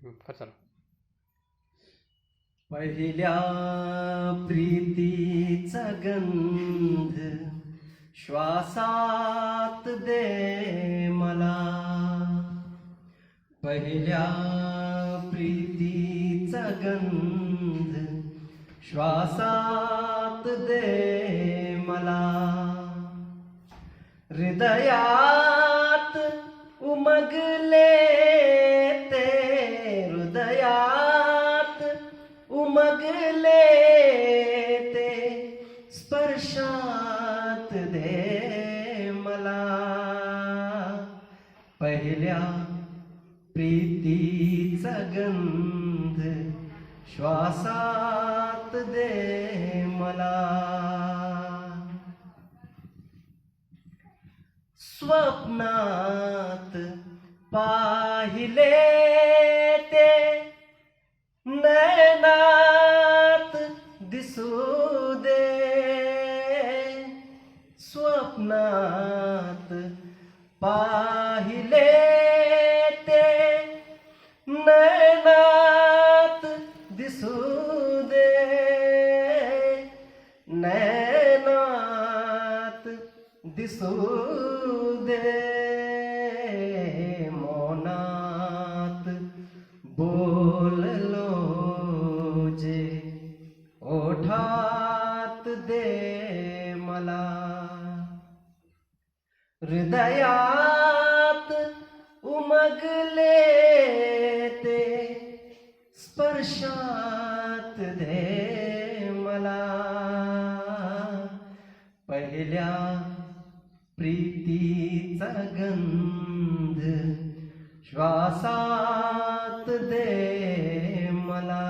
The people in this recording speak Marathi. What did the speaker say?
चला. पहिल्या प्रीतीचा गंध श्वासात दे मला, पहिल्या प्रीतीचा गंध श्वासात दे मला, हृदयात उमगले ते, हृदयात उमगले ते स्पर्शात दे मला, पहिल्या प्रीतीचा गंध श्वासात दे मला. स्वप्नात पाहिले ते नयनात दिसू दे, स्वप्नात पाहिले ते नयनात दिसू दे, नयनात दिसू दे, मौनात बोललो जे ओठात दे मला, हृदयात उमगले ते स्पर्शात दे मला, पहिल्या प्रीतीचा गंध श्वासात दे मला.